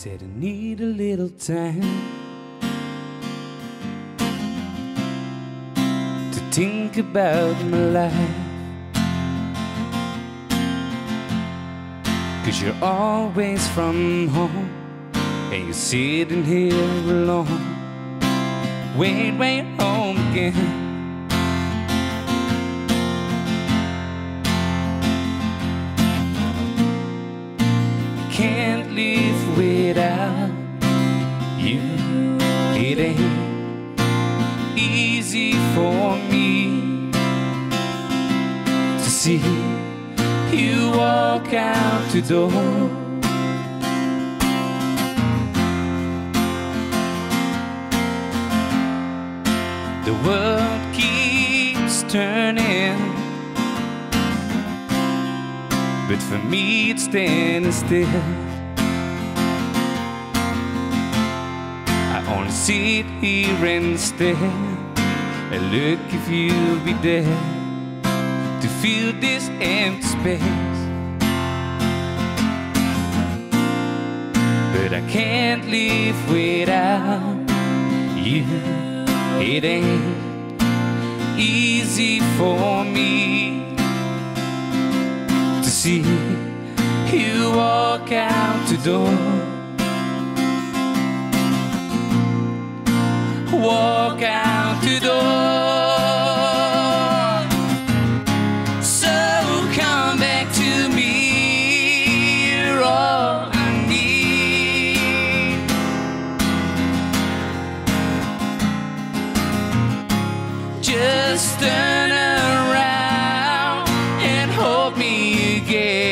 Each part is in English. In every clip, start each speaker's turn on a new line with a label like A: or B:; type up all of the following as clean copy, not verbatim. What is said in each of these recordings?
A: said I need a little time to think about my life, 'cause you're always from home and you're sitting here alone. Wait, wait, home again. Can't live without you. It ain't easy for me to see you walk out the door. The world keeps turning, but for me it's standing still. I only sit here and stare and look if you'll be there to fill this empty space. But I can't live without you. It ain't easy for me to see you walk out the door. Walk out the door. So come back to me, you're all I need. Just turn around and hold me again.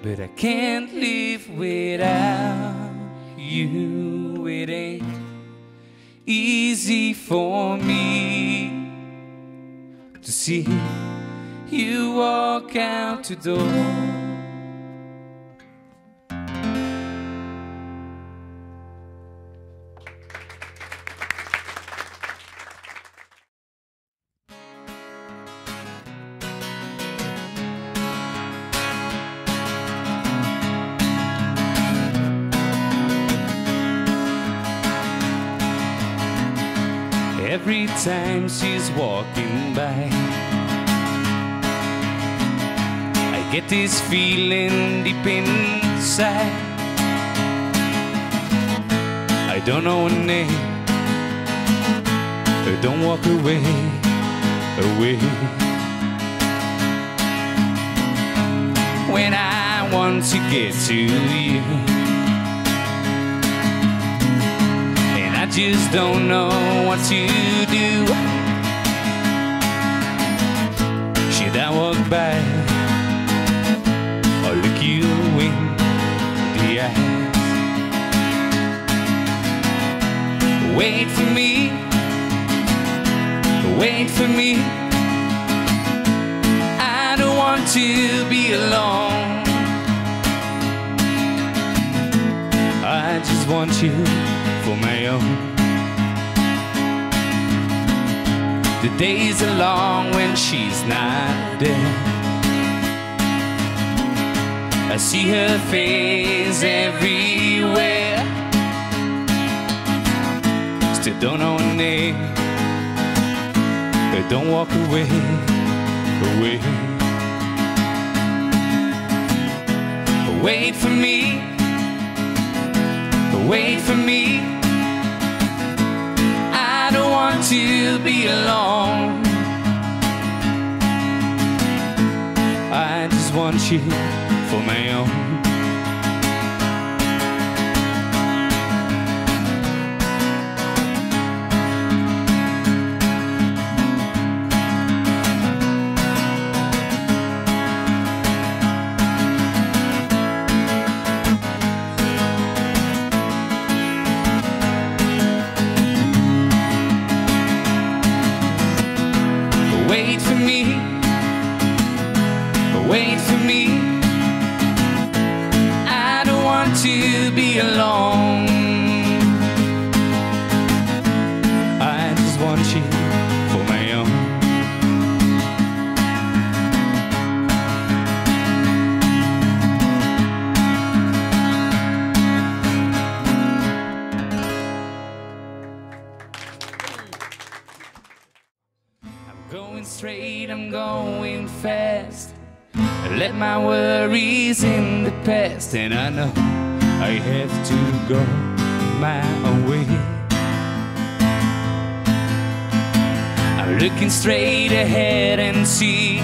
A: But I can't live without you. It ain't easy for me to see you walk out the door. Every time she's walking by, I get this feeling deep inside. I don't know her name, don't walk away, away. When I want to get to you, I just don't know what to do. Should I walk by or look you in the eyes? Wait for me, wait for me. I don't want to be alone. I just want you for my own. The days are long when she's not there. I see her face everywhere. Still don't know her name, but don't walk away, away. Wait for me, wait for me. I don't want to be alone. I just want you for my own. Wait for me, wait for me. I don't want to be alone. I just want you for my own. Going straight, I'm going fast. I let my worries in the past, and I know I have to go my way. I'm looking straight ahead and see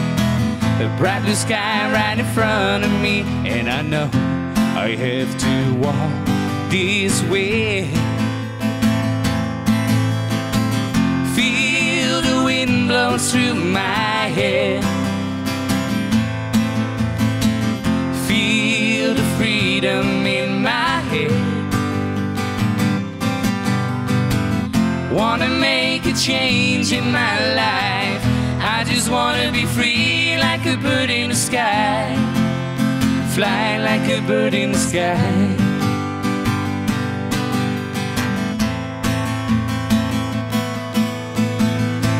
A: the bright blue sky right in front of me, and I know I have to walk this way. Feel the wind blow through my hair. Feel the freedom in my head. Wanna make a change in my life. I just wanna be free like a bird in the sky. Fly like a bird in the sky.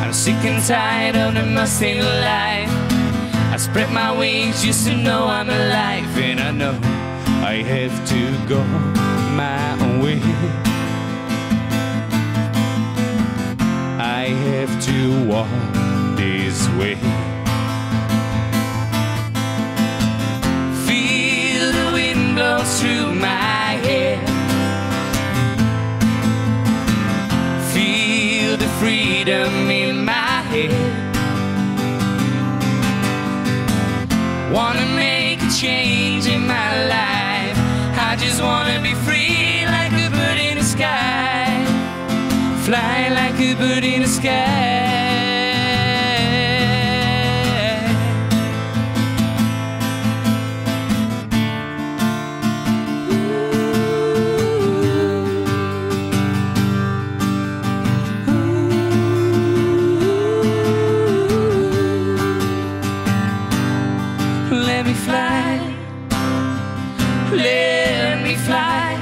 A: I'm sick and tired of the mundane life. I spread my wings just to know I'm alive, and I know I have to go my own way. I have to walk this way. Feel the wind blow through my hair. Feel the freedom in my head. Wanna make a change in my life. I just wanna be free like a bird in the sky. Fly like a bird in the sky. Let me fly, let me fly.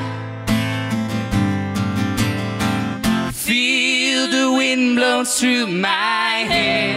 A: Feel the wind blow through my hair.